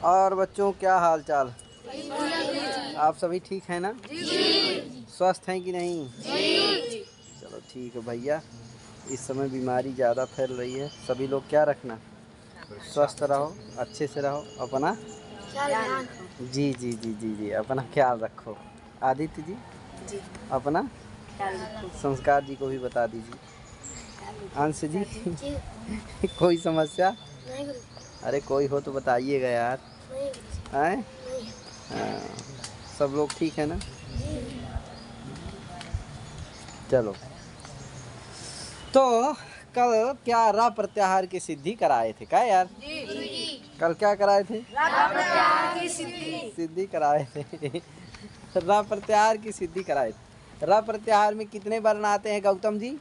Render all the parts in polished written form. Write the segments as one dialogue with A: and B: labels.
A: और बच्चों क्या हाल चाल? आप सभी ठीक हैं ना? स्वस्थ हैं कि नहीं? चलो ठीक है भैया। इस समय बीमारी ज़्यादा फैल रही है, सभी लोग क्या रखना, स्वस्थ रहो, अच्छे से रहो, अपना जी जी जी जी जी अपना ख्याल रखो। आदित्य जी अपना संस्कार जी को भी बता दीजिए। अंश जी कोई समस्या? अरे कोई हो तो बताइएगा यार। हैं? हाँ, सब लोग ठीक है ना? चलो, तो कल क्या रा प्रत्याहार की सिद्धि कराए थे क्या यार? कल क्या कराए थे? रा प्रत्याहार की सिद्धि कराए थे। रा प्रत्याहार की सिद्धि कराए थे। रा प्रत्याहार में कितने वर्ण आते हैं गौतम जी?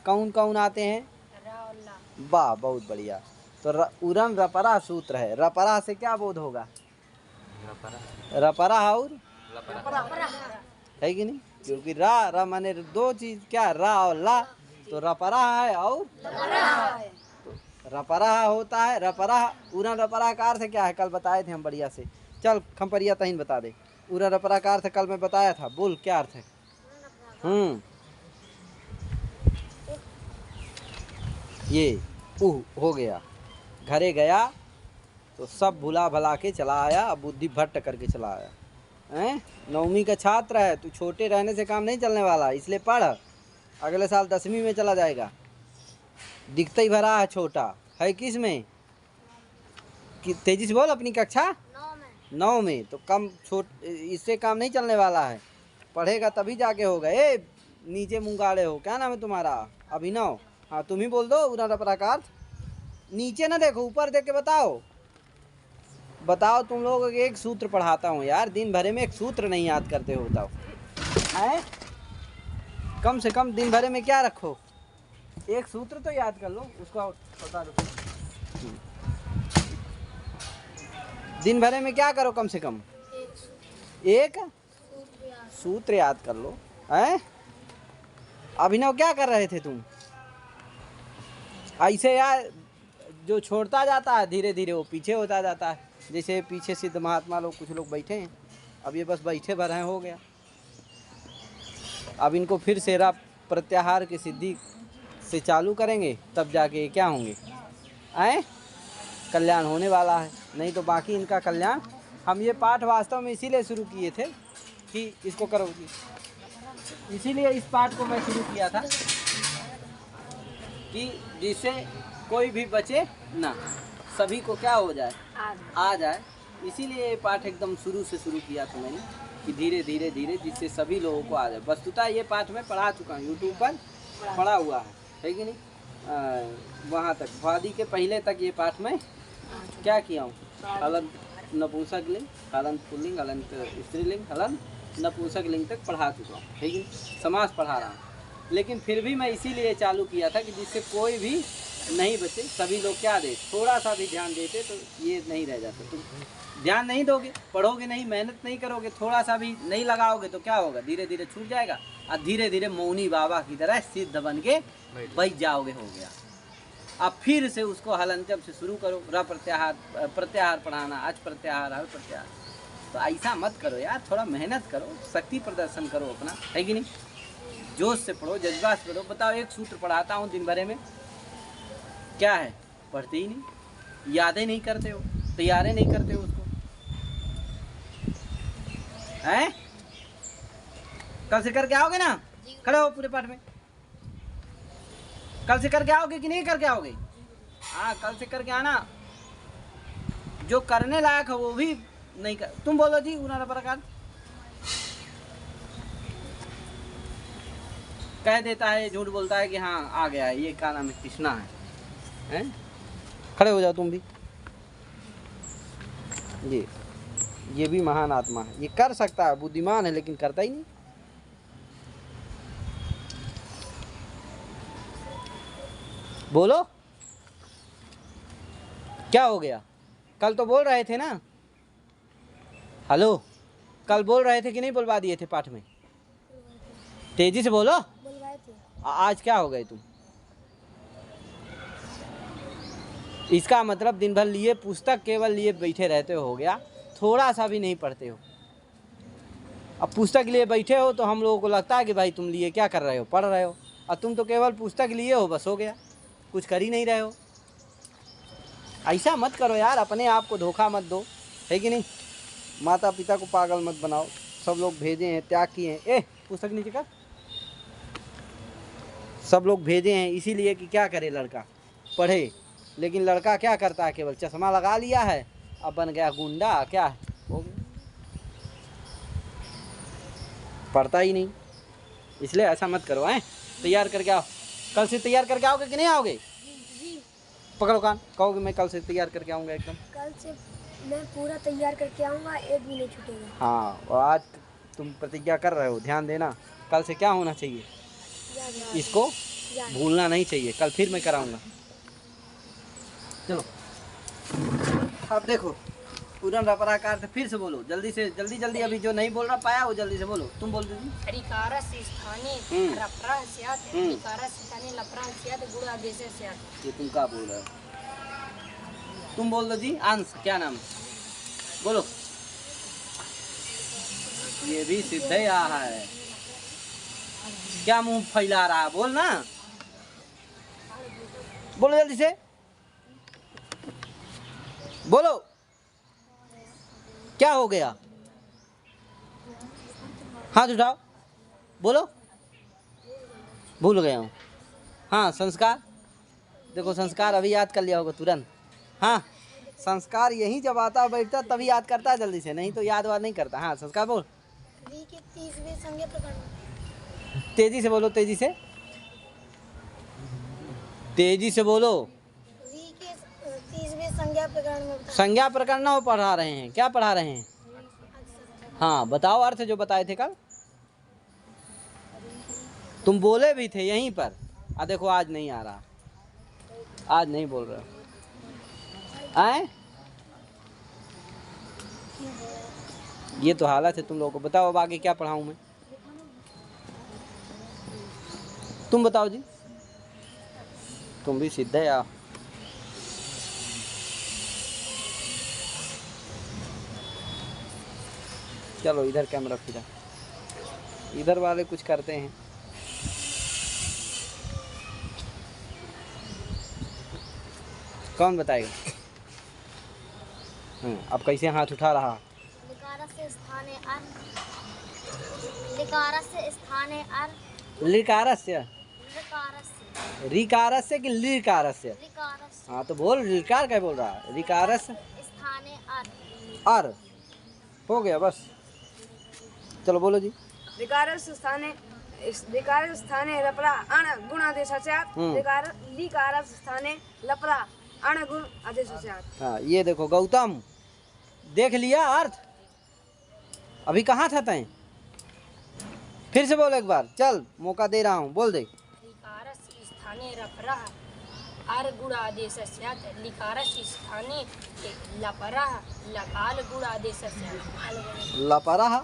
A: कौन कौन आते हैं? वाह, बहुत बढ़िया। तो उरन रपरा सूत्र है। रपरा से क्या बोध होगा? रपरा और है कि नहीं? क्योंकि रा माने दो चीज, क्या रा और ला, तो रपरा है और तो रपरा होता है। रपरा उरन रपरा का अर्थ क्या है? कल बताए थे हम बढ़िया से। चल खम्परिया तहीन बता दे। उरन रपरा का अर्थ कल मैं बताया था, बोल क्या अर्थ है? ये हो गया, घरे गया तो सब भुला भला के चला आया, अब बुद्धि भट्ट करके चला आया हैं। 9वीं का छात्र है तू, छोटे रहने से काम नहीं चलने वाला, इसलिए पढ़। अगले साल 10वीं में चला जाएगा। दिखता ही भरा है छोटा, है किस में? कि तेजी से बोल, अपनी कक्षा 9 में। तो कम इससे काम नहीं चलने वाला है, पढ़ेगा तभी जाके होगा। ए नीचे मुंगाड़े हो, क्या नाम है तुम्हारा? अभिनव। हाँ तुम ही बोल दो उरा प्रकार। नीचे ना देखो, ऊपर देख के बताओ। तुम लोग एक सूत्र पढ़ाता हूँ यार, दिन भर में एक सूत्र नहीं याद करते हो, बताओ। हैं? कम से कम दिन भर में क्या रखो, एक सूत्र तो याद कर लो, उसका बता दो। दिन भर में क्या करो, कम से कम एक सूत्र याद कर लो। हैं? अभिनव क्या कर रहे थे तुम? ऐसे यार, जो छोड़ता जाता है धीरे धीरे वो पीछे होता जाता है। जैसे पीछे सिद्ध महात्मा लोग, कुछ लोग बैठे हैं, अब ये बस बैठे भर हैं, हो गया। अब इनको फिर से रा प्रत्याहार की सिद्धि से चालू करेंगे, तब जाके क्या होंगे, आए कल्याण होने वाला है। नहीं तो बाकी इनका कल्याण। हम ये पाठ वास्तव में इसीलिए शुरू किए थे कि इसको करोगी, इसीलिए इस पाठ को मैं शुरू किया था कि जिससे कोई भी बचे ना, सभी को क्या हो जाए, आ जाए। इसीलिए ये पाठ एकदम शुरू से शुरू किया था मैंने, कि धीरे धीरे धीरे जिससे सभी लोगों को आ जाए। वस्तुतः ये पाठ मैं पढ़ा चुका हूँ, यूट्यूब पर पढ़ा हुआ है कि नहीं? वहाँ तक वादी के पहले तक ये पाठ मैं क्या किया हूँ, हलंत नपुंसक लिंग, हलंत पुल्लिंग, हलंत स्त्रीलिंग, हलंत नपुंसक लिंग तक पढ़ा चुका हूँ, ठीक है? समास पढ़ा रहा हूँ। लेकिन फिर भी मैं इसीलिए चालू किया था कि जिससे कोई भी नहीं बचे, सभी लोग क्या दे, थोड़ा सा भी ध्यान देते तो ये नहीं रह जाता। तुम ध्यान नहीं दोगे, पढ़ोगे नहीं, मेहनत नहीं करोगे, थोड़ा सा भी नहीं लगाओगे तो क्या होगा, धीरे धीरे छूट जाएगा और धीरे धीरे मौनी बाबा की तरह सिद्ध बन के बैठ जाओगे, हो गया। अब फिर से उसको हलंत्यम से शुरू करो, र प्रत्याहार पढ़ाना, अच प्रत्याहार, हल प्रत्याहार। तो ऐसा मत करो यार, थोड़ा मेहनत करो, शक्ति प्रदर्शन करो अपना, है कि नहीं? जोश से पढ़ो, जज्बात से पढ़ो। बताओ, एक सूत्र पढ़ाता हूँ दिन भरे में, क्या है, पढ़ते ही नहीं, यादें नहीं करते हो, तैयारी नहीं करते हो उसको, हैं? कल से करके आओगे ना? खड़े हो पूरे पाठ में, कल से करके आओगे कि नहीं करके आओगे? हाँ कल से करके आना। जो करने लायक है वो भी नहीं कर। तुम बोलो जी उन्होंने प्रकार कह देता है, झूठ बोलता है कि हाँ आ गया है, ये क्या नाम है, कृष्णा है, हैं? खड़े हो जाओ तुम भी। ये भी महान आत्मा है, ये कर सकता है, बुद्धिमान है, लेकिन करता ही नहीं। बोलो क्या हो गया? कल तो बोल रहे थे ना, हेलो, कल बोल रहे थे कि नहीं बोलवा दिए थे पाठ में? तेजी से बोलो। आज क्या हो गए तुम? इसका मतलब दिन भर लिए पुस्तक केवल लिए बैठे रहते हो गया, थोड़ा सा भी नहीं पढ़ते हो। अब पुस्तक लिए बैठे हो तो हम लोगों को लगता है कि भाई तुम लिए क्या कर रहे हो, पढ़ रहे हो, और तुम तो केवल पुस्तक लिए हो, बस हो गया, कुछ कर ही नहीं रहे हो। ऐसा मत करो यार, अपने आप को धोखा मत दो, है कि नहीं। माता पिता को पागल मत बनाओ। सब लोग भेजे हैं, त्याग किए हैं। पुस्तक नीचे कर। सब लोग भेजे हैं इसीलिए कि क्या करे, लड़का पढ़े, लेकिन लड़का क्या करता है, केवल चश्मा लगा लिया है, अब बन गया गुंडा, क्या हो गया, पढ़ता ही नहीं। इसलिए ऐसा मत करो, हैं। तैयार करके आओ, कल से तैयार करके आओगे कि नहीं आओगे?
B: जी।
A: पकड़ो कान, कहोगे मैं कल से तैयार करके आऊँगा, एकदम
B: कल से मैं पूरा तैयार करके आऊँगा, एक भी नहीं छूटेगा।
A: हाँ, और आज तुम प्रतिज्ञा कर रहे हो, ध्यान देना, कल से क्या होना चाहिए, इसको भूलना नहीं चाहिए। कल फिर मैं कराऊंगा। चलो अब देखो, पूर्ण रपराकार से फिर से बोलो, जल्दी से, जल्दी जल्दी। अभी जो नहीं बोल रहा पाया वो जल्दी से बोलो। तुम बोल दीजिए।
C: रिकारस स्थाने रपरा स्यात्, रिकारस स्थाने लपरा स्यात्, गुणा देशे स्यात्।
A: ये तुम क्या बोल रहे हो? तुम बोल दो जी। अंश, क्या नाम, बोलो। ये भी सिद्ध ही आ है, क्या मुंह फैला रहा है, बोल ना, बोलो जल्दी से, बोलो। क्या हो गया, हाथ उठाओ, बोलो। भूल गया हूँ। हाँ, संस्कार, देखो संस्कार अभी याद कर लिया होगा तुरंत। हाँ, संस्कार यही जब आता बैठता तभी याद करता है जल्दी से, नहीं तो याद वाद नहीं करता। हाँ, संस्कार बोल।
B: री के 30वें संज्ञा प्रकरण।
A: तेजी से बोलो, तेजी से, तेजी से बोलो।
B: री के 30वें संज्ञा प्रकरण में
A: संज्ञा प्रकरण ना पढ़ा रहे हैं, क्या पढ़ा रहे हैं? हाँ, बताओ अर्थ जो बताए थे कल, तुम बोले भी थे यहीं पर। देखो आज नहीं आ रहा, आज नहीं बोल रहे हो, आए। ये तो हालत है तुम लोगों को। बताओ अब आगे क्या पढ़ाऊं मैं, तुम बताओ जी। तुम भी सिद्ध है यार। चलो इधर कैमरा फिरा, इधर वाले कुछ करते हैं। कौन बताएगा? अब कैसे हाथ उठा रहा?
B: लिकारस्य स्थाने अर, लिकारस्य स्थाने अर,
A: लिकारस्य,
B: लिकारस्य,
A: रिकारस्य कि लिकारस्य?
B: लिकारस्य।
A: हाँ तो बोल, लिकार क्या बोल रहा? रिकारस्य
B: स्थाने अर,
A: अर हो गया बस। चलो बोलो जी।
D: लिकारस्य स्थाने लपरा अण गुण आदेश स्यात्, लिकारस्य स्थाने लपरा अण गुण आदेश स्यात्।
A: हाँ, ये देखो गौतम, देख लिया अर्थ? अभी कहाँ था तैं? फिर से बोल एक बार, चल मौका दे रहा हूँ, बोल दे।
C: रिकारस स्थाने रपरा अर गुण आदेश स्यात्, लिकारस स्थाने लपरा लकाल गुण आदेश स्यात्।
A: लपरः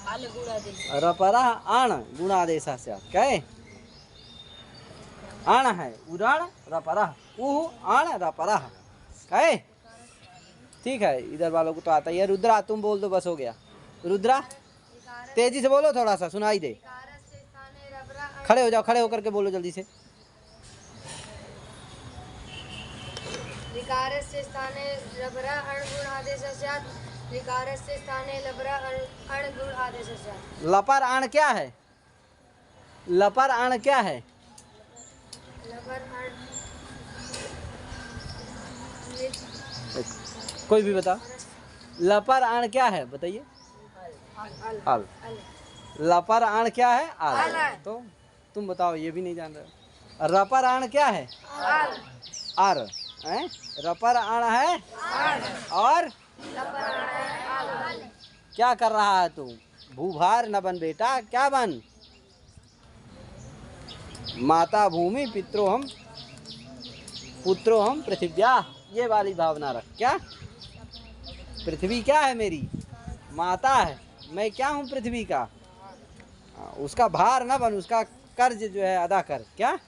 C: अल गुण आदेश,
A: रपरः अण गुणादेश स्यात्। क्या है? अण है, उरण रपरः, उह अण रपरः। क्या है? ठीक है, इधर वालों को तो आता ही है। रुद्रा तुम बोल दो, बस हो गया। रुद्रा तेजी से बोलो, थोड़ा सा सुनाई दे। खड़े हो जाओ, खड़े होकर के बोलो जल्दी से।
D: लिकारस्य स्थाने लपरा अण गुण आदेश स्यात्, लिकारस्य स्थाने लपरा अण गुण आदेश स्यात्।
A: लपर अण क्या है? लपर अण क्या है?
D: लपर अण
A: कोई भी बता। लपर अण क्या है बताइए? अल। लपर अण क्या है? अल। तो तुम बताओ, ये भी नहीं जान रहे। रपर अण क्या है? अर। हैं? रपर अण है और क्या कर रहा है तू? भूभार न बन बेटा, क्या बन? माता भूमि पितरो हम पुत्रो हम पृथिव्या, ये वाली भावना रख। क्या? पृथ्वी क्या है? मेरी माता है, मैं क्या हूँ? पृथ्वी का। उसका भार न बन, उसका कर्ज जो है अदा कर। क्या?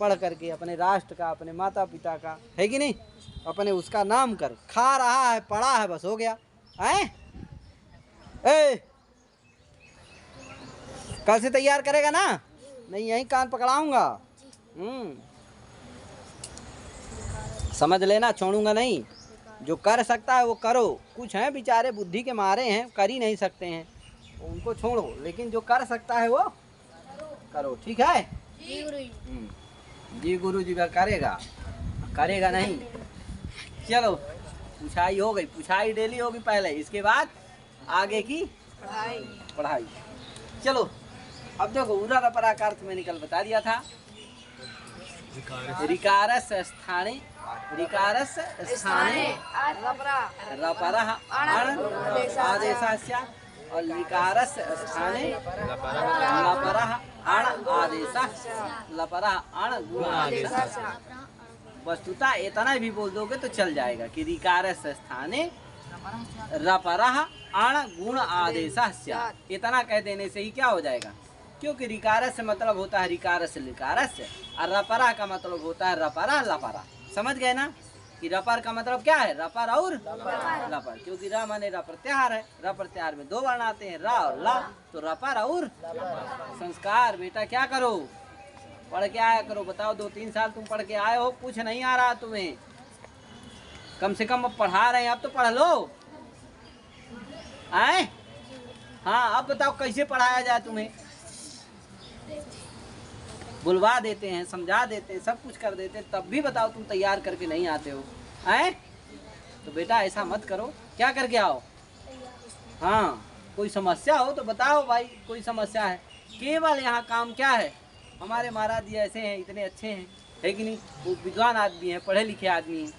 A: पढ़ करके अपने राष्ट्र का, अपने माता पिता का, है कि नहीं, अपने उसका नाम कर। खा रहा है, पढ़ा है, बस हो गया। हैं? कल से तैयार करेगा ना? नहीं, यहीं कान पकड़ाऊंगा। समझ लेना, छोड़ूंगा नहीं। जो कर सकता है वो करो। कुछ हैं बेचारे बुद्धि के मारे हैं, कर ही नहीं सकते हैं, उनको छोड़ो, लेकिन जो कर सकता है वो करो। ठीक है
C: जी गुरु जी।
A: जी गुरु जी का करेगा, करेगा नहीं। चलो, पुछाई हो गई, पुछाई डेली होगी पहले, इसके बाद आगे की पढ़ाई। चलो अब देखो, उरा रपरा का अर्थ मैंने कल बता दिया था। रिकारस स्थाने, रिकारस स्थाने रपरः अण आदेशस्य, और लिकारस स्थाने लपरः अण आदेशः, लपरः अण गुण आदेशः। वस्तुतः इतना भी बोल दोगे तो चल जाएगा कि रिकारस स्थाने रपरः अण गुण आदेशः। इतना कह देने से ही क्या हो जाएगा, क्योंकि रिकारस से मतलब होता है रिकारस लिकारस, और रपरा का मतलब होता है रपरा लपरा। समझ गए ना कि रपर का मतलब क्या है, रपर और लपर, क्योंकि र माने र प्रत्याहार है, र प्रत्याहार में 2 वर्ण आते हैं, र और ला, तो रपर और संस्कार। बेटा क्या करो, पढ़ के आया करो। बताओ 2-3 साल तुम पढ़ के आए हो, कुछ नहीं आ रहा तुम्हें, कम से कम अब पढ़ा रहे हैं, अब तो पढ़ लो। आए? हाँ, अब बताओ कैसे पढ़ाया जाए तुम्हें। बुलवा देते हैं, समझा देते हैं, सब कुछ कर देते हैं, तब भी बताओ तुम तैयार करके नहीं आते हो। हैं? तो बेटा ऐसा मत करो, क्या करके आओ। हाँ, कोई समस्या हो तो बताओ भाई, कोई समस्या है। केवल यहाँ काम क्या है, हमारे महाराज जी ऐसे हैं, इतने अच्छे हैं, है कि नहीं, वो विद्वान आदमी हैं, पढ़े लिखे आदमी हैं,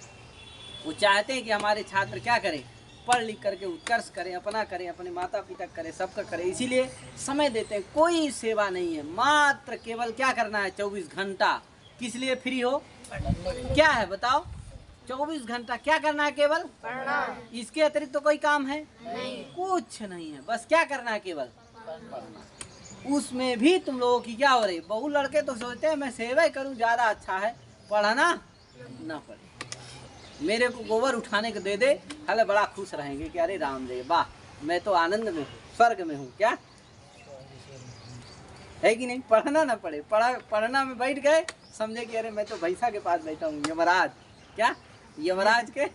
A: वो चाहते हैं कि हमारे छात्र क्या करें, पढ़ लिख करके उत्कर्ष करें, अपना करें, अपने माता पिता करें, सबका करें, इसीलिए समय देते हैं। कोई सेवा नहीं है, मात्र केवल क्या करना है, 24 घंटा। किस लिए फ्री हो, क्या है बताओ, 24 घंटा क्या करना है, केवल पढ़ना। इसके अतिरिक्त तो कोई काम है नहीं, कुछ नहीं है, बस क्या करना है, केवल पढ़ना। उसमें भी तुम लोगों की क्या हो रही, बहु लड़के तो सोचते हैं मैं सेवा करूं ज्यादा अच्छा है, पढ़ना ना पड़े, मेरे को गोबर उठाने को दे दे, हले बड़ा खुश रहेंगे कि अरे राम देव वाह, मैं तो आनंद में हूँ, स्वर्ग में हूँ। क्या है कि नहीं, पढ़ना ना पड़े, पढ़ना में बैठ गए, समझे कि अरे मैं तो भैंसा के पास बैठा हूँ, यमराज। क्या यमराज के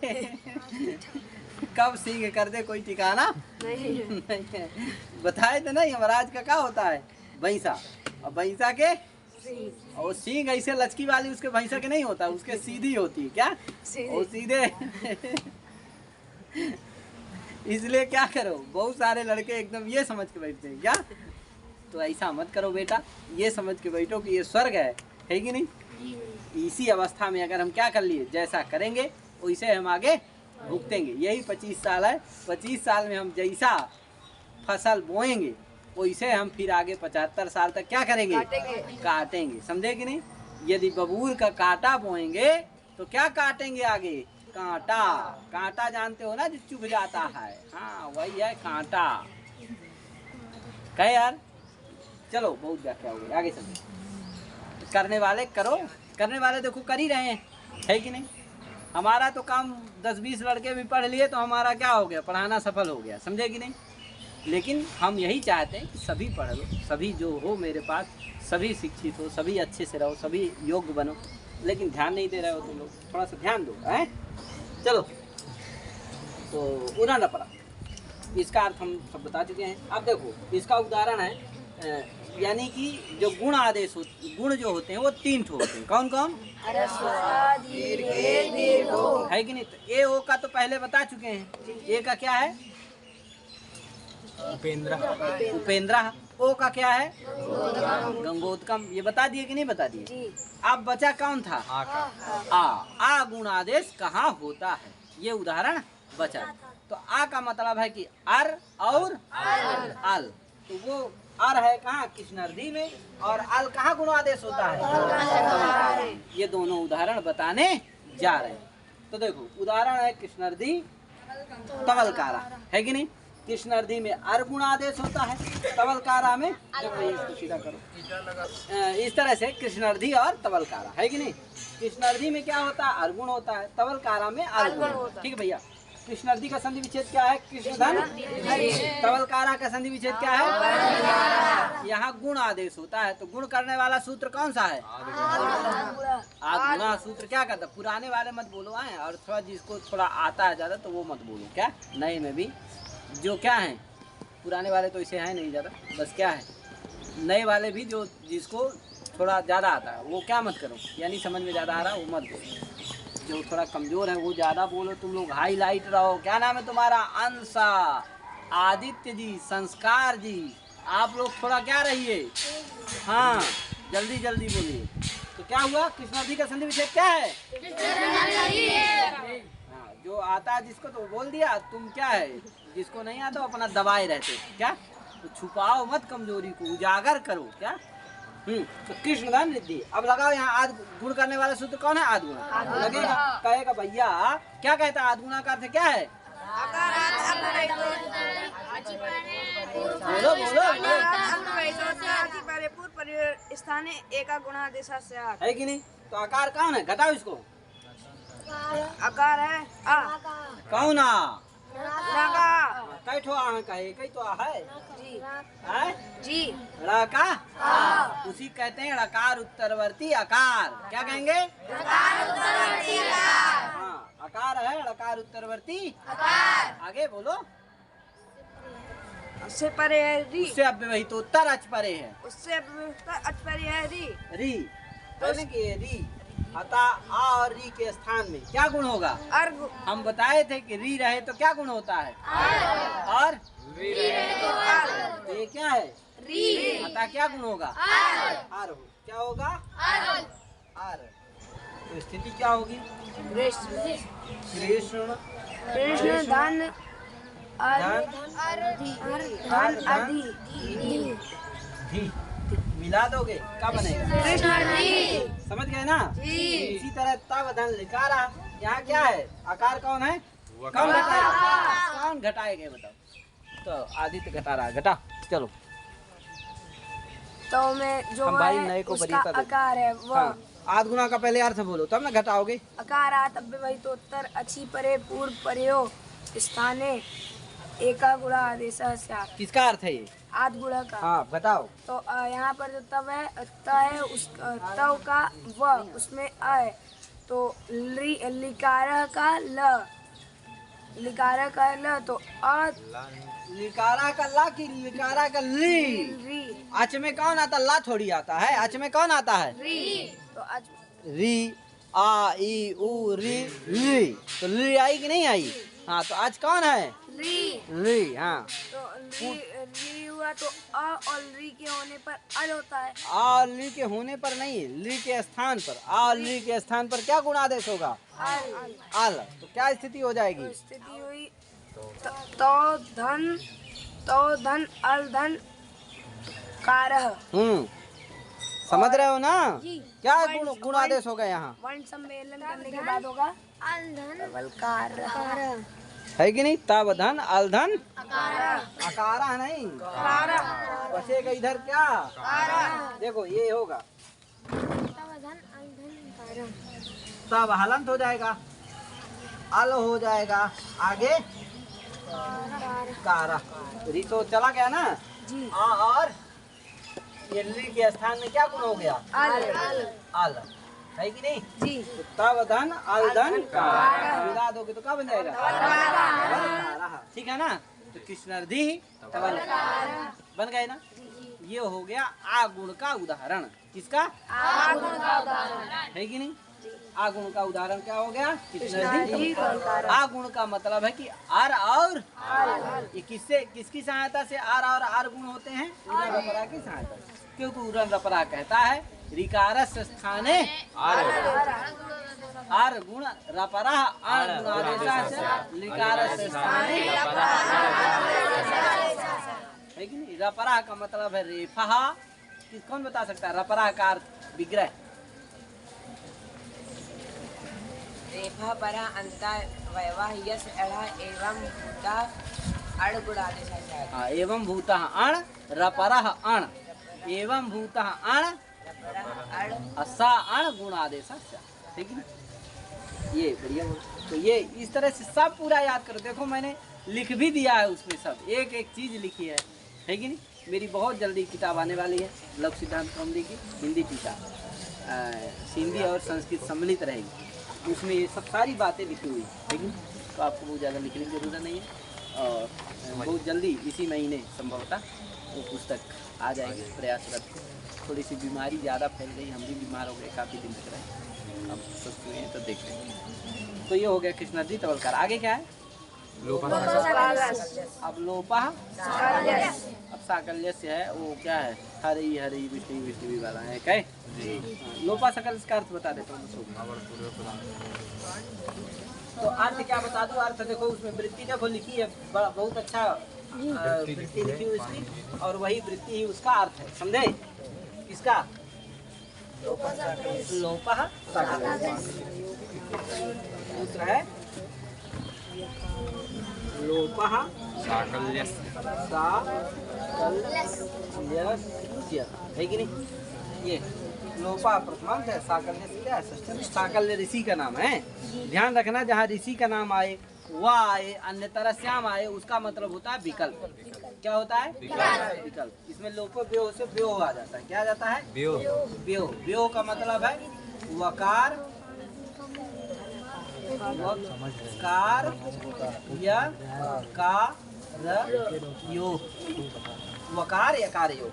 A: कब सिंह कर दे कोई ठिकाना नहीं। बताए थे ना, यमराज का क्या होता है, भैंसा, और भैंसा के और सींग ऐसे लचकी वाली उसके भैंसा के नहीं होता, उसके सीधी होती है। क्या और सीधे इसलिए क्या करो, बहुत सारे लड़के एकदम ये समझ के बैठते हैं। क्या, तो ऐसा मत करो बेटा, ये समझ के बैठो कि ये स्वर्ग है कि नहीं। इसी अवस्था में अगर हम क्या कर लिए, जैसा करेंगे वैसे हम आगे भुगतेंगे। यही 25 साल है, 25 साल में हम जैसा फसल बोएंगे वैसे हम फिर आगे 75 साल तक क्या करेंगे, काटेंगे। समझे कि नहीं। यदि बबूल का कांटा बोएंगे तो क्या काटेंगे आगे, कांटा। कांटा जानते हो ना, जो चुभ जाता है, हाँ वही है कांटा। कहे यार, चलो बहुत व्याख्या हो गई, आगे चलो। करने वाले करो, करने वाले देखो कर ही रहे हैं, है कि नहीं। हमारा तो काम 10-20 लड़के भी पढ़ लिए तो हमारा क्या हो गया, पढ़ाना सफल हो गया। समझे कि नहीं। लेकिन हम यही चाहते हैं कि सभी पढ़ लो, सभी जो हो मेरे पास सभी शिक्षित हो, सभी अच्छे से रहो, सभी योग्य बनो। लेकिन ध्यान नहीं दे रहे हो तुम लोग, थोड़ा सा ध्यान दो। हैं, चलो। तो उरा रपरा, इसका अर्थ हम सब बता चुके हैं। अब देखो इसका उदाहरण है, यानी कि जो गुण आदेश हो, गुण जो होते हैं वो 3 ठो होते हैं। कौन कौन, है कि नहीं। तो ए ओ का तो पहले बता चुके हैं। ए का क्या है, उपेंद्र। ओ का क्या है, गंगोत्कम। ये बता दिए कि नहीं बता दिए। अब बचा कौन था, आ गुण आदेश कहाँ होता है, ये उदाहरण बचा। तो आ का मतलब है कि अर और अल। तो वो अर है कहाँ, कृष्णर्धी में, और अल कहाँ गुण आदेश होता है। ये दोनों उदाहरण बताने जा रहे हैं। तो देखो उदाहरण है कृष्णर्धी तवलकारा, है कि नहीं। कृष्णार्धी में अर गुण आदेश होता है, तवलकारा में इसको सीधा करो इस तरह से कृष्णार्धी और तवलकारा है कि नहीं। कृष्णार्धी में क्या होता है, अर्गुण होता है, तवलकारा में अर्गुण। ठीक है भैया। कृष्णार्धी का संधि विच्छेद क्या है, कृष्णधन। तवलकारा का संधि विच्छेद क्या है, यहाँ गुण आदेश होता है। तो गुण करने वाला सूत्र कौन सा है, आगुणा सूत्र। क्या करता, पुराने वाले मत बोलो आए, और थोड़ा जिसको थोड़ा आता है ज्यादा तो वो मत बोलो। क्या नए में भी जो क्या है, पुराने वाले तो इसे है नहीं ज्यादा, बस क्या है नए वाले भी जो जिसको थोड़ा ज़्यादा आता है वो क्या मत करो, यानी समझ में ज़्यादा आ रहा है वो मत बोलो। जो थोड़ा कमज़ोर है वो ज़्यादा बोलो। तुम लोग हाईलाइट रहो। क्या नाम है तुम्हारा, अंशा, आदित्य जी, संस्कार जी। आप लोग थोड़ा क्या रहिए, हाँ जल्दी जल्दी बोलिए। तो क्या हुआ, कृष्णार्धी का संधि विच्छेद क्या है, हाँ जो आता है जिसको तो बोल दिया। तुम क्या है, जिसको नहीं आता अपना दबाए रहते। क्या तो छुपाओ मत कमजोरी को, उजागर करो। क्या तो कृष्णधन रिद्धि। अब लगाओ यहाँ आद गुण करने वाला सूत्र कौन है, आदगुणा। लगेगा, कहेगा भैया क्या कहता है, आदगुणा का अर्थ क्या है, बोलो बोलो
E: स्थाने एका गुणादेशा से
A: है कि नहीं। तो आकार कौन है, घटाओ इसको।
E: आकार है आ
A: कौन आ,
E: कई
A: ठो आ कहे, कई तो आ है
E: जी
A: ड़का, उसी कहते हैं ड़कार उत्तरवर्ती आकार। क्या कहेंगे, हाँ आकार है ड़कार उत्तरवर्ती आगे बोलो।
E: उससे परे है री,
A: उससे अव्यवहित उत्तर अच परे है,
E: उससे अच परे है री।
A: री कहने की री अतः आ और री के स्थान में क्या गुण होगा,
E: अर्ग। हम
A: बताए थे कि री रहे तो क्या गुण होता है, और
E: री रहे तो अर्ग।
A: तो ये क्या है,
E: री
A: अतः क्या गुण होगा, आर। क्या होगा, आर। तो स्थिति क्या होगी, कृष्ण
B: धन
A: धी मिला दोगे क्या बनेगा, समझ गए ना। इसी तरह तव धन लिकारा, यहाँ क्या है, आकार कौन है, कौन घटाएगा, कौन घटाएगा बताओ। तो आदित्य घटा रहा, घटा चलो।
B: तो में जो
A: हम भाई
B: है
A: नए को
B: उसका
A: बरीता
B: आकार है वो
A: हाँ, आदगुणा का पहले अर्थ बोलो तब ना घटाओगे।
B: अकारात अव्यवहितोत्तर अच्छी परे पूर्व परयो स्थाने एका गुणा आदेश।
A: किसका अर्थ है ये,
B: आद गुणा का।
A: हाँ बताओ।
B: तो यहाँ पर जो तव है, त है उस तव का व उसमें अ है, तो लिकारा का ल, लिकारा का ल, तो अ
A: लिकारा का ला की लिकारा का ली।
B: री
A: अच में कौन आता, ला थोड़ी आता है, अच में कौन आता है,
B: री। तो आज
A: री आ ई उ री ली। तो ली आई कि नहीं आई, हाँ तो आज कौन है,
B: री।
A: ली। हाँ
B: तो री हुआ तो अ और री के होने पर अल होता है।
A: आ ली के होने पर नहीं, ली के स्थान पर, आ ली के स्थान पर क्या गुणादेश होगा,
B: अल।
A: आल। तो क्या स्थिति हो जाएगी,
B: तो स्थिति हुई तो धन अल धन कारह।
A: समझ रहे हो ना,
B: जी।
A: क्या गुणादेश होगा यहाँ,
B: वर्ण सम्मेलन करने के बाद होगा अल धन कार
A: है कि नहीं। तब धन अल धन अकारा नहीं, बचेगा इधर क्या, देखो ये होगा तब हलंत हो जाएगा, अल हो जाएगा, आगे कारा। री तो चला गया ना
B: जी।
A: और ये ली के स्थान में क्या गुण हो गया, अल है कि नहीं
B: जी।
A: तो तब धन अल धन मिला दोगे तो क्या बन जाएगा, तवलकारा। ठीक है ना। तो कृष्णार्धी तवलकारा बन गए ना। ये हो गया आगुण का उदाहरण। किसका, आगुण का उदाहरण है कि नहीं। आगुण का उदाहरण क्या हो गया, कृष्णार्धी। आगुण का मतलब है कि आर और ये किससे, किसकी सहायता से आर और आर गुण होते हैं, उदन रपरा की सहायता से। क्योंकि उदन रपरा कहता है रिकारस स्थाने आर गुण रपरा आर गुणादेश लिकारस स्थाने है कि नहीं। रपरा का मतलब है रेफा। कौन बता सकता है रपरा का अर्थ, विग्रह।
F: रेफा परा अंता वयवा यस एढ़ा एवं दा
B: अण गुणादेश से आते।
A: हाँ, एवं भूतः अण रपरः अण एवं भूतः अण सा अण गुणादेश। ठीक है, ये बढ़िया बोल। तो ये इस तरह से सब पूरा याद करो। देखो मैंने लिख भी दिया है उसमें, सब एक एक चीज़ लिखी है कि नहीं। मेरी बहुत जल्दी किताब आने वाली है लघु सिद्धांत कौमुदी की, हिंदी टीका, हिंदी और संस्कृत सम्मिलित रहेगी। उसमें ये सब सारी बातें लिखी हुई है, ठीक है। तो आपको बहुत ज़्यादा लिखने की ज़रूरत नहीं है और बहुत जल्दी इसी महीने संभवतः वो पुस्तक आ जाएगी। प्रयासरत, थोड़ी सी बीमारी ज़्यादा फैल गई, हम भी बीमार हो गए, काफ़ी दिन तक रहे, अब स्वस्थ हुए हैं तो देखते हैं। तो ये हो गया कृष्णाजी तवलकार। आगे क्या है? अब लोपा, अब साकल्य से है वो क्या है? हरी हरी विष्णु विष्णु वाला है क्या? लोपा सकल का अर्थ बता देता हूँ। तो अर्थ क्या बता दूँ? अर्थ देखो उसमें वृत्ति देखो लिखी है, बहुत अच्छा वृत्ति लिखी हुई इसकी, और वही वृत्ति ही उसका अर्थ है, समझे? इसका लोपा साकल्य, दूसरा है लोपः साकल्यस्य, है कि नहीं? ये लोपा प्रथमांत है, साकल्यस्य क्या है? षष्ठी। साकल्य ऋषि का नाम है, ध्यान रखना। जहाँ ऋषि का नाम आए, वह आए, अन्य तरह श्याम आए, उसका मतलब होता है विकल्प। क्या होता है? विकल्प। इसमें लोपो व्योह से व्योह आ जाता है। क्या आ जाता है? व्योह। व्योह का मतलब है वकार कार या कार यो, वकार यकार यो,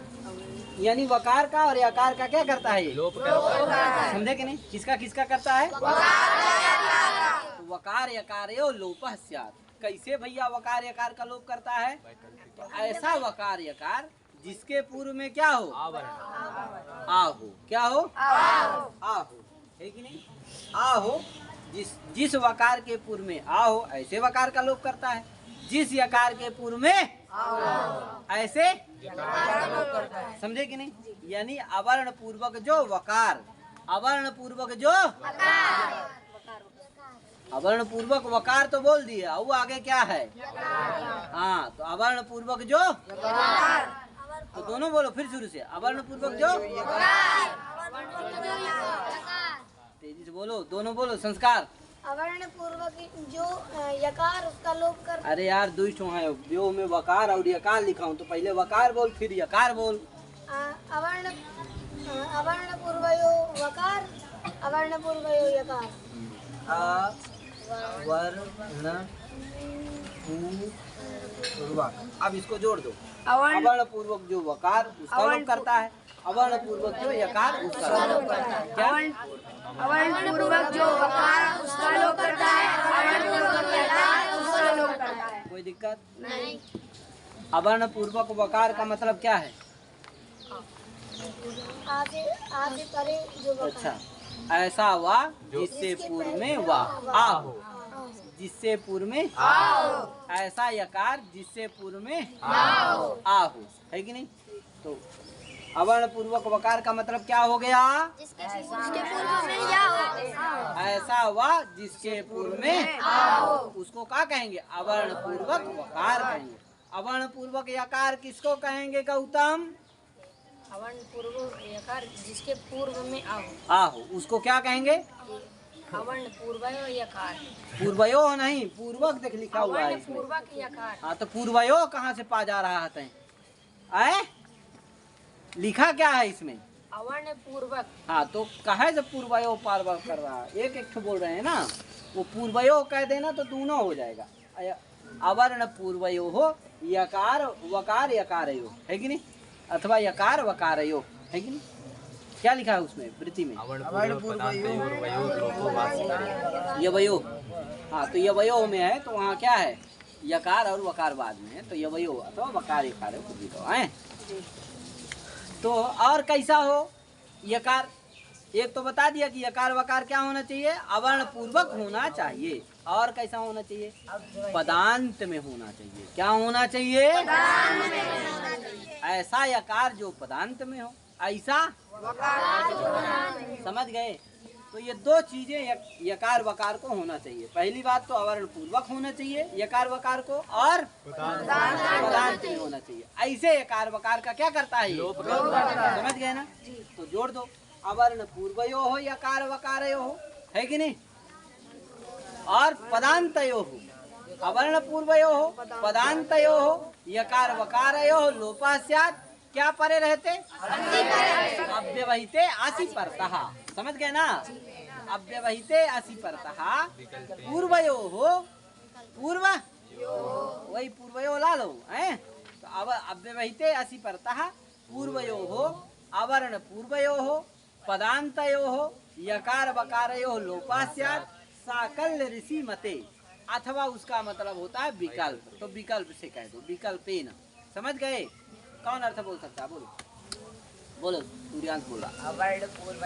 A: यानी वकार का और यकार का क्या करता है? ये समझे कि नहीं? किसका किसका करता है? वकार यकार यो लोपः स्यात्। कैसे भैया वकार यकार का लोप करता है? तो ऐसा वकार यकार जिसके पूर्व में क्या हो? आहो। क्या हो? आहो, है कि नहीं? आहो, जिस वकार के पूर्व में आ हो ऐसे वकार का लोप करता है, जिस यकार के पूर्व में ऐसे समझे कि नहीं? यानी अवर्ण पूर्वक जो वकार, अवर्ण पूर्वक जो अवर्ण पूर्वक वकार तो बोल दिया, वो आगे क्या है? हाँ, तो अवर्ण पूर्वक जो, तो दोनों बोलो फिर शुरू से। अवर्ण पूर्वक जो, तेजी से बोलो, दोनों बोलो। संस्कार।
D: अवर्ण पूर्वक जो यकार उसका लोप कर।
A: अरे यार दुष्ट है, व्योह में वकार और यकार लिखा हूँ, तो पहले वकार बोल फिर यकार बोल।
D: अवर्ण अवर्ण पूर्वयो वकार, अवर्ण पूर्वयो यकार।
A: अवर्ण पूर्वक, अब इसको जोड़ दो।
B: अवर्ण
A: अवर्ण पूर्वक जो वकार उसका लोप करता है, अवर्ण पूर्वक जो यकार उसका लोप करता है। क्या?
B: अवर्ण पूर्वक जो वकार उसका लोप करता है, अवर्ण पूर्वक यकार उसका लोप करता है।
A: कोई दिक्कत नहीं। अवर्ण पूर्वक वकार का मतलब क्या है?
D: आगे आगे परे जो वकार।
A: अच्छा, ऐसा वाह जिससे पूर्व में वाह आ हो, जिससे पूर्व में ऐसा यकार जिससे पूर्व में आ हो, है कि नहीं? तो अवर्ण पूर्वक वकार का मतलब क्या हो गया?
D: जिसके पूर्व में या हो।
A: ऐसा वाह जिसके पूर्व में हो, उसको क्या कहेंगे? अवर्ण पूर्वक वकार कहेंगे। अवर्ण पूर्वक यकार किसको कहेंगे गौतम?
C: अवर्ण पूर्व यकार जिसके पूर्व में
A: आहो, उसको क्या कहेंगे?
C: अवर्ण पूर्वयो यकार।
A: पूर्वयो नहीं, पूर्वक देख लिखा हुआ है
C: अवर्ण
A: इसमें।
C: पूर्वक यकार।
A: हाँ, तो पूर्वयो कहाँ से पा जा रहा है? आए लिखा क्या है इसमें?
C: अवर्ण पूर्वक।
A: हाँ, तो कहे जब पूर्वयो पार्वक कर रहा है, एक एक बोल रहे हैं ना, वो पूर्वयो कह देना तो दोनों हो जाएगा। अवर्ण पूर्वयो हो, यकार वकार यकारयो, है कि नहीं? अथवा यकार वकारयो, है कि नहीं? क्या लिखा है उसमें वृत्ति में? यवयो। हाँ, तो यवयो में है, तो वहाँ क्या है? यकार और वकार बाद में है, तो यवयो अथवा वकार यकार कुछ भी तो है। तो और कैसा हो यकार? एक तो बता दिया कि यकार वकार क्या होना चाहिए? अवर्ण पूर्वक होना चाहिए। और कैसा होना चाहिए? पदांत में होना चाहिए। क्या होना चाहिए? ऐसा यकार जो पदांत में हो, ऐसा समझ गए? तो ये दो चीजें यकार वकार को होना चाहिए। पहली बात तो अवर्ण पूर्वक होना चाहिए यकार वकार को, और पदांत में होना चाहिए। ऐसे यकार वकार का क्या करता है, लोप करता है। समझ गए ना? तो जोड़ दो, अवर्ण पूर्वयो हो यकार वकारयो हो, है कि नहीं, और पदांतयो हो, अवर्ण पूर्वयो हो पदांतयो हो यकार वकारयो हो लोपः स्यात्, क्या परे रहते, अव्यवहिते आसि परतः। समझ गए ना? अव्यवहिते आसि परतः पूर्वयो हो, पूर्व वही पूर्वयो ला लो हैं। तो अब अव्यवहिते आसि परतः पूर्वयो हो अवर्ण पूर्वयो हो पदांतयो हो यकार वकारयो लोपः स्यात् साकल्य ऋषि मते, अथवा उसका मतलब होता है विकल्प। तो विकल्प से कह दो, विकल्पेन। समझ गए? कौन अर्थ बोल सकता है? बोलो बोलो, सूर्यांश बोल रहा।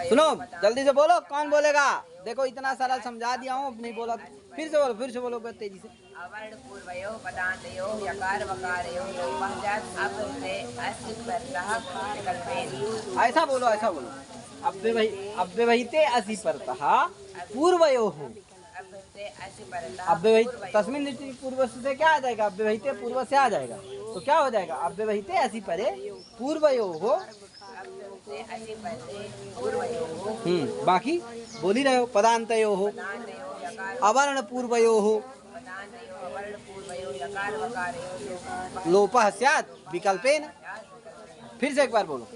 A: सुनो जल्दी से बोलो, कौन बोलेगा? देखो इतना सारा समझा दिया हूँ, नहीं बोला फिर से बोलो तेजी से।
F: अवर्ण पूर्वयो पदांतयो यकार वकारयो लोपः स्यात् अव्यवहिते आसि परतः विकल्पेन।
A: ऐसा बोलो, ऐसा बोलो, अव्यवहिते आसि परतः पूर्वयो हो, अव्यवहित तस्मिन् नीति पूर्व से क्या आ जाएगा, अव्यवहिते पूर्व से आ जाएगा। तो क्या हो जाएगा, अव्यवहिते आसि परे पूर्वयो हो। बाकी बोल ही रहे हो, पदांतयो हो अवर्ण पूर्वयो हो लोपः स्यात् विकल्पेन। फिर से एक बार बोलो,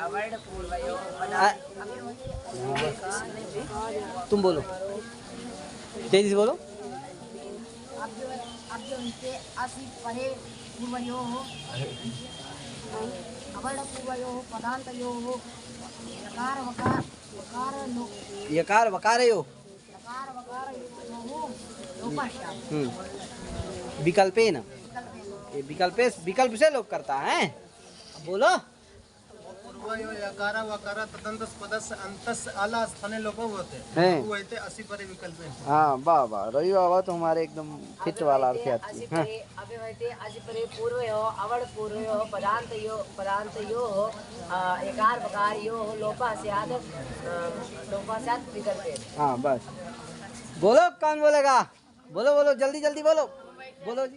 F: अवर्ण पूर्वयो
A: तुम बोलो तेजी से बोलो।
C: अव्यवहिते आसि परे पूर्वयो हो अवर्ण पूर्वयो हो पदांतयो हो
A: यकार वकारयो
C: लोपः स्यात्
A: विकल्पेन। ये विकल्प से लोप करता है। बोलो,
G: पूर्वयो यकार वकार तदंतस पदस अंतस आला स्थाने लोप होते
A: हैं।
G: वो होते असी परे विकल्प है।
A: हाँ वाह वाह, रवि बाबा तो हमारे एकदम फिट वाला अर्थ आती है। हाँ।
F: अव्यवहिते आसि परे पूर्वयो अवर्ण पूर्वयो पदांतयो यकार वकारयो लोपः स्यात् विकल्पेन।
A: हाँ बस बोलो, कौन बोलेगा? बोलो बोलो, जल्दी जल्दी बोलो, बोलो जी।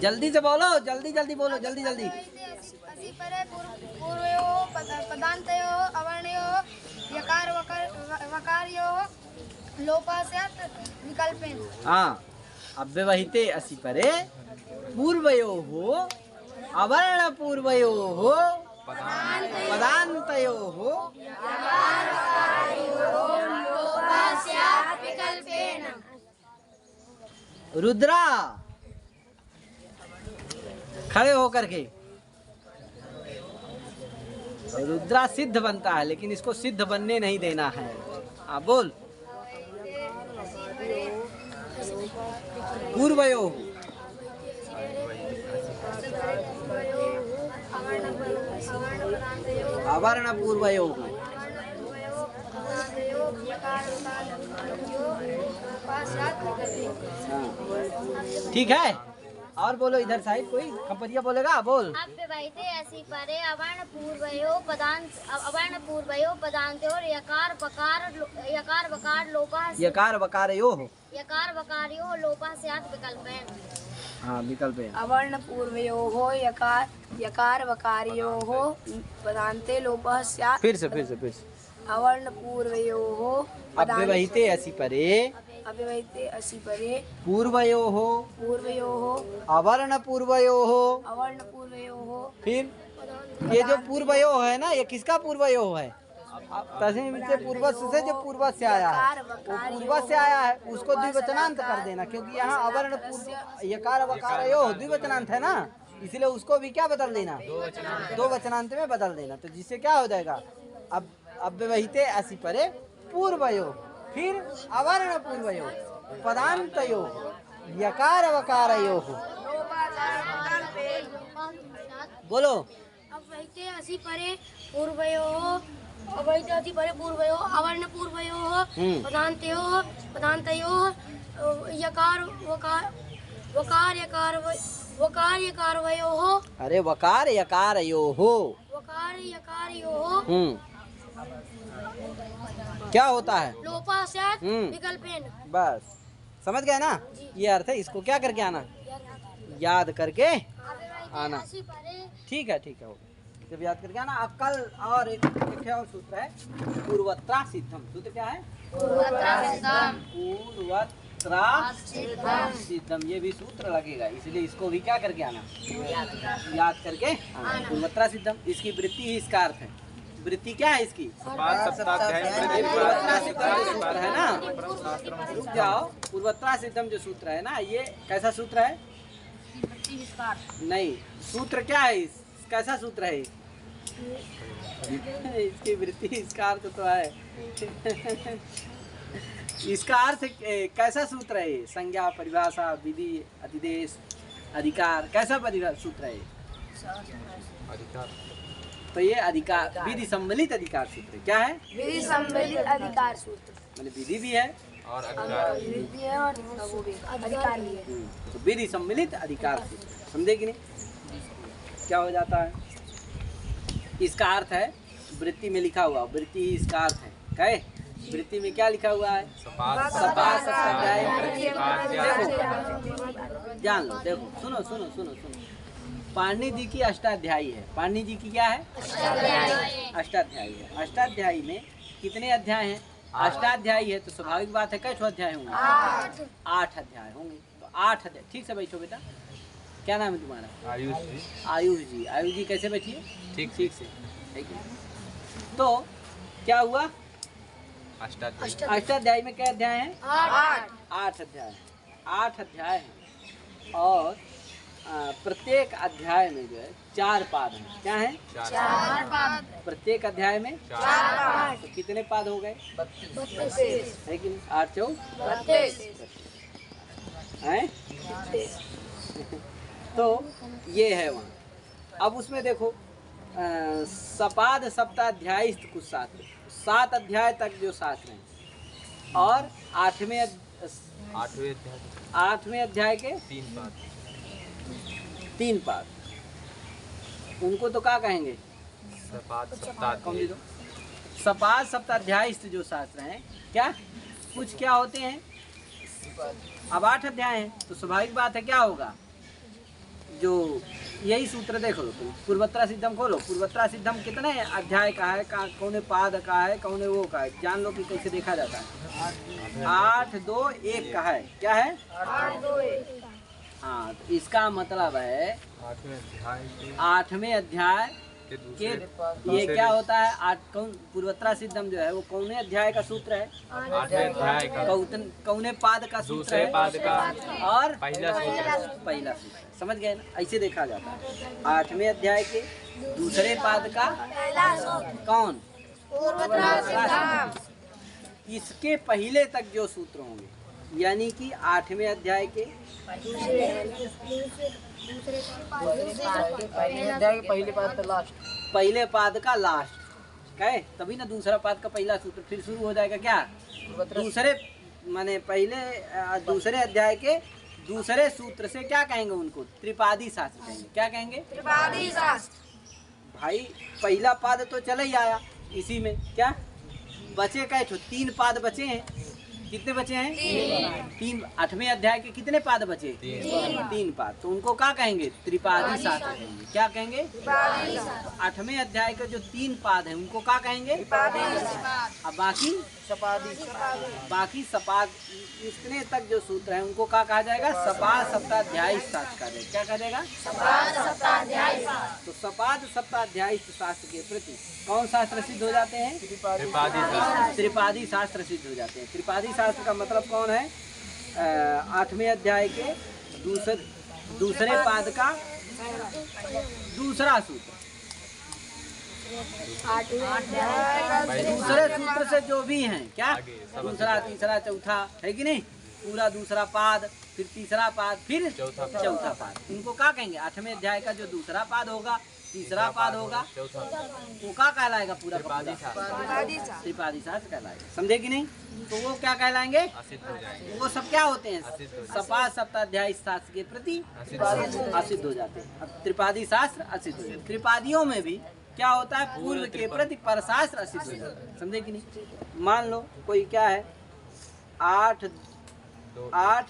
A: जल्दी से बोलो, जल्दी जल्दी बोलो, जल्दी जल्दी।
D: असि परे पूर्वयो पदांतयो अवर्णयो यकार वकारयो लोपः स्यात् विकल्पेन।
A: हाँ, अव्यवहिते असि परे पूर्वयो हो अवर्ण पूर्वयो हो पदांतयो हो रुद्रा खड़े होकर के, रुद्रा सिद्ध बनता है लेकिन इसको सिद्ध बनने नहीं देना है। हाँ बोल, पूर्वयो अवर्ण पूर्वयो। ठीक है, और बोलो इधर साइड कोई खपरिया बोलेगा। बोल,
H: अव्यवहिते आसि परे अवर्ण पूर्वयो पदांतयो यकार वकार लोपः स्यात् विकल्पेन।
A: हाँ विकल्प है।
B: अवर्ण पूर्वयो हो यकार वकारयो हो पदांते लोपः स्यात्।
A: फिर से
B: अवर्ण पूर्वयो हो
A: अव्यवहिते असि परे पूर्वयो हो अवर्ण पूर्वयो हो। फिर ये जो पूर्वयो है ना, ये किसका पूर्वयो है? तस्मिन् से पूर्व से जो पूर्व से आया है, वो पूर्व से आया है, उसको द्विवचनांत कर देना, क्योंकि यहाँ अवर्ण पूर्व यकार वकारयो द्विवचनांत है ना, इसलिए उसको भी क्या बदल देना, दो वचनांत में बदल देना। तो जिससे क्या हो जाएगा, अब अव्यवहिते असि परे पूर्वयो, फिर अवर्ण पूर्वयो पदांतयो यकार वकारयो। बोलो,
D: अव्यवहिते असि परे पूर्वयो अवर्ण पूर्वयो पदांतयो यकार वकारयो
A: अरे वकार यकारयो हो,
H: बकार यकार योः
A: क्या होता है?
H: लोपः स्यात्
A: हम्म।
H: विकल्पेन।
A: बस समझ गए ना, ये अर्थ है। इसको क्या करके आना, याद करके आना। ठीक है ठीक है, हो गया। जब याद करके आना। अब कल और एक और सूत्र है, पूर्वत्रा सिद्धम। सूत्र क्या है? पूर्वत्रा सिद्धम। ये भी सूत्र लगेगा, इसलिए इसको भी क्या करके आना, याद करके आना। पूर्वत्रा सिद्धम, इसकी वृत्ति ही इसका अर्थ है। वृत्ति क्या है इसकी? पूर्वत्रा सिद्धम जो सूत्र है ना, रुक जाओ। पूर्वत्रा सिद्धम जो सूत्र है ना, ये कैसा सूत्र है? नहीं, सूत्र क्या है? कैसा सूत्र है? इसकी वृत्ति इसका अर्थ तो है। इसका अर्थ कैसा सूत्र है? संज्ञा, परिभाषा, विधि, अधिदेश, अधिकार, कैसा परिभाषा सूत्र है? तो ये अधिकार, विधि सम्मिलित अधिकार सूत्र क्या है?
B: विधि सम्मिलित अधिकार सूत्र,
A: मतलब विधि भी है
G: और अधिकार
B: विधि है और वो भी अधिकार भी है।
A: तो विधि सम्मिलित अधिकार सूत्र, समझे कि नहीं? क्या हो जाता है? इसका अर्थ है, वृत्ति में लिखा हुआ, वृत्ति ही इसका अर्थ है। कहे वृत्ति में क्या लिखा हुआ है? सपाद सप्ताध्याय। देखो जान लो, देखो सुनो सुनो सुनो सुनो। पाणिनि जी की अष्टाध्यायी है। पाणिनि जी की क्या है? अष्टाध्यायी है। अष्टाध्यायी में कितने अध्याय हैं? अष्टाध्यायी है तो स्वाभाविक बात है कैसे अध्याय होंगे? 8 अध्याय होंगे। तो 8 अध्याय। ठीक से बैठो बेटा। क्या नाम है तुम्हारा?
G: आयुष जी।
A: आयुष जी। आयुष जी कैसे बैठिए? ठीक से, ठीक है। तो क्या हुआ? अष्टाध्यायी में क्या अध्याय हैं? 8 अध्याय। 8 अध्याय हैं और प्रत्येक अध्याय में जो है 4 पाद हैं। क्या हैं? 4 पाद। प्रत्येक अध्याय में 4 पाद। तो कितने पाद हो गए? 32 है कि नहीं? 8 4 32 हैं। तो ये है वहाँ। अब उसमें देखो सपाद सप्ताध्यायी कुछ शास्त्र, 7 अध्याय तक जो शास्त्र हैं और 8वें अध्याय के 3 पाद। उनको तो क्या कहेंगे? सपाद सप्ताध्यायी जो शास्त्र हैं, क्या कुछ क्या होते हैं? अब 8 अध्याय हैं तो स्वाभाविक बात है क्या होगा? जो यही सूत्र देखो तुम, पूर्वत्रा सिद्धम खोलो। पूर्वत्रा सिद्धम कितने अध्याय का है, कौन पाद का है, कौन वो का है, जान लो कि कैसे देखा जाता है। 8 2 1 का है। क्या है? 8 2 1। हाँ, तो इसका मतलब है 8वें अध्याय के ये क्या होता है? 8 कौन पूर्वत्रा सिद्धम जो है वो कौने अध्याय का सूत्र है?
G: 8वें अध्याय का।
A: कौने पाद का सूत्र है?
G: पाद का
A: और
G: पहला
A: सूत्र। समझ गए ना? ऐसे देखा जाता है। 8वें अध्याय के दूसरे पाद का कौन? इसके पहले तक जो सूत्र होंगे, यानी कि 8वें अध्याय के पहले पाद का लास्ट कहे, तभी ना दूसरा पाद का पहला सूत्र फिर शुरू हो जाएगा। क्या? दूसरे माने पहले दूसरे अध्याय के दूसरे सूत्र से क्या कहेंगे उनको? त्रिपादी शास्त्र कहेंगे। क्या कहेंगे? त्रिपादी शास्त्र। भाई पहला पाद तो चला ही आया, इसी में क्या बचे? कहे 3 पाद बचे हैं। कितने बचे हैं? 3। 8वें अध्याय के कितने पाद बचे? 3 पाद। तो उनको क्या कहेंगे? त्रिपादी शास्त्र कहेंगे। क्या कहेंगे? 8वें अध्याय के जो 3 पाद हैं उनको क्या कहेंगे? अब बाकी सपाद इतने तक जो सूत्र हैं उनको क्या कहा जाएगा? सपाद सप्ताध्यायी शास्त्र कहा जाएगा। क्या कहा जाएगा? तो सपाद सप्ताध्यायी शास्त्र के प्रति कौन शास्त्र सिद्ध हो जाते हैं? त्रिपादी शास्त्र सिद्ध हो जाते हैं। त्रिपादी शास्त्र का मतलब कौन है? 8वें अध्याय के दूसरे पाद का दूसरा सूत्र, दूसरे सूत्र से जो भी हैं क्या, दूसरा तीसरा चौथा है कि नहीं, पूरा दूसरा पाद, फिर तीसरा पाद, फिर चौथा पाद, इनको क्या कहेंगे? 8वें अध्याय का जो दूसरा पाद होगा, तीसरा पाद होगा, वो क्या कहलाएगा? पूरा त्रिपादी शास्त्र कहलाएगा। समझे कि नहीं? तो वो क्या कहलाएंगे? वो सब क्या होते हैं? सपाद सप्ताध्यायी शास्त्र के प्रति असिद्ध हो जाते हैं। अब त्रिपादी शास्त्र असिद्ध हो जाते हैं। त्रिपादियों में भी क्या होता है, पूर्व के प्रति परशास्त्र असिद्ध हो जाता है। समझे कि नहीं? मान लो कोई क्या है 8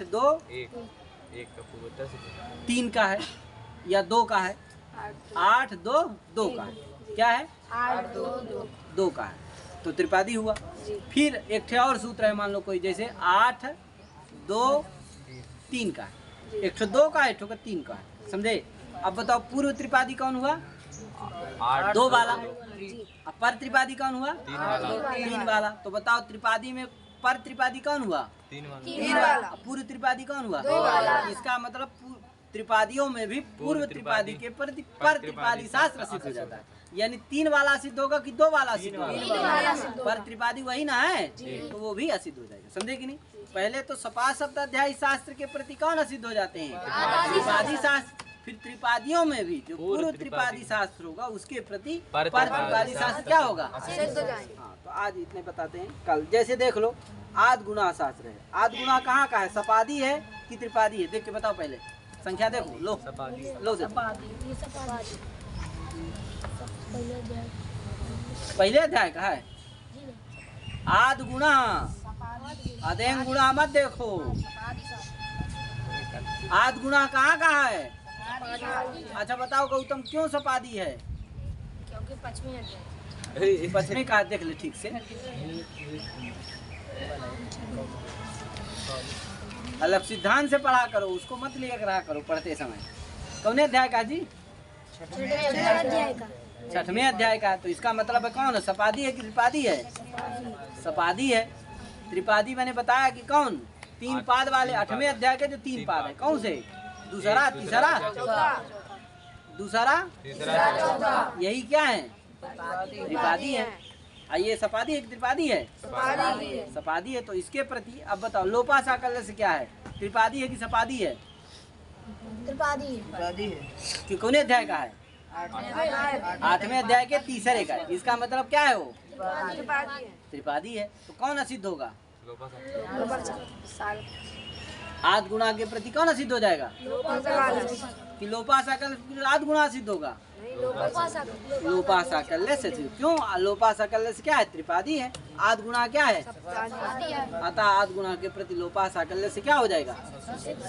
A: 2
I: एक का पूर्वोत्तर से
A: 3 का है या 2 का है, 8 2 2 का है, क्या है
B: 8 2
A: 2 का है, तो त्रिपादी हुआ। फिर एक ठे और सूत्र है, मान लो कोई जैसे 8 2 3 का है, एक ठो 2 का है, एक ठो 3 का है। समझे? अब बताओ पूर्व त्रिपादी कौन हुआ, 2 वाला। अब पर त्रिपादी कौन हुआ, 3 वाला। तो बताओ त्रिपादी में पर त्रिपादी कौन हुआ,
I: 3
B: वाला।
A: पूर्व त्रिपादी कौन हुआ,
B: 2 वाला।
A: इसका मतलब त्रिपादियों में भी पूर्व त्रिपादी के प्रति पर त्रिपादी शास्त्र सिद्ध हो जाता है। यानी 3 वाला सिद्ध होगा कि 2 वाला सिद्ध होगा, पर त्रिपादी वही ना है, तो वो भी असिद्ध हो जाएगा। समझे कि नहीं? पहले तो सपा शब्दाध्यायी शास्त्र के प्रति कौन असिद्ध हो जाते हैं, त्रिपादी शास्त्र। फिर त्रिपादियों में भी जो पूर्व त्रिपादी शास्त्र होगा उसके प्रति पर त्रिपादी शास्त्र क्या होगा, हाँ। तो आज इतने बताते हैं, कल जैसे देख लो आद गुणा शास्त्र है। आद गुणा कहाँ का है, सपादी है कि त्रिपादी है, देख के बताओ। पहले संख्या देखो, लो देखो। पहले अध्याय का है आद गुणा, अदेंग गुणा मत देखो। आद गुणा कहाँ कहाँ है, अच्छा बताओ गौतम क्यों सपादी है,
C: क्योंकि 5वीं अध्याय
A: 5वें का देख ले ठीक से। अलग सिद्धांत से पढ़ा करो, उसको मत लिया करा करो पढ़ते समय। कौन अध्याय का जी, 6वें अध्याय का। तो इसका मतलब है कौन है, सपादी है कि त्रिपादी है, सपादी है। त्रिपादी मैंने बताया कि कौन, 3 पाद वाले 8वें अध्याय के जो 3 पाद है, कौन से, दूसरा तीसरा यही क्या है, त्रिपादी है। ये सपादी है कि त्रिपादी है, सपादी है। तो इसके प्रति अब बताओ लोपा साकल्य से क्या है, त्रिपादी है कि सपादी है,
H: त्रिपादी
A: कि कौन अध्याय का है, 8वें अध्याय के तीसरे का। इसका मतलब क्या है, वो त्रिपादी है। तो कौन असिद्ध होगा, आद गुणा के प्रति कौन असिद्ध हो जाएगा, कि लोपा साकल्य आद गुणा सिद्ध होगा, लोपा साकल्य से। क्यों, लोपा साकल्य से क्या है, त्रिपादी है। आद गुणा क्या है, अतः आद गुणा के प्रति लोपा साकल्य से क्या हो जाएगा,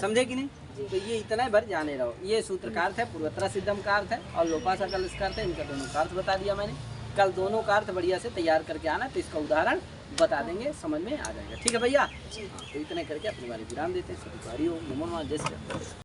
A: समझे कि नहीं? तो ये इतना भर जाने रहो। ये सूत्र का अर्थ है, पूर्वोत्तर सिद्धम का अर्थ है, और लोपा साकल्य का अर्थ है। इनका दोनों का अर्थ बता दिया मैंने। कल दोनों का अर्थ बढ़िया से तैयार करके आना, तो इसका उदाहरण बता देंगे, समझ में आ जाएगा। ठीक है भैया, तो इतने करके अपनी बारी विराम देते हैं। सभी हरि ओम नमो नमः, जय श्री राम।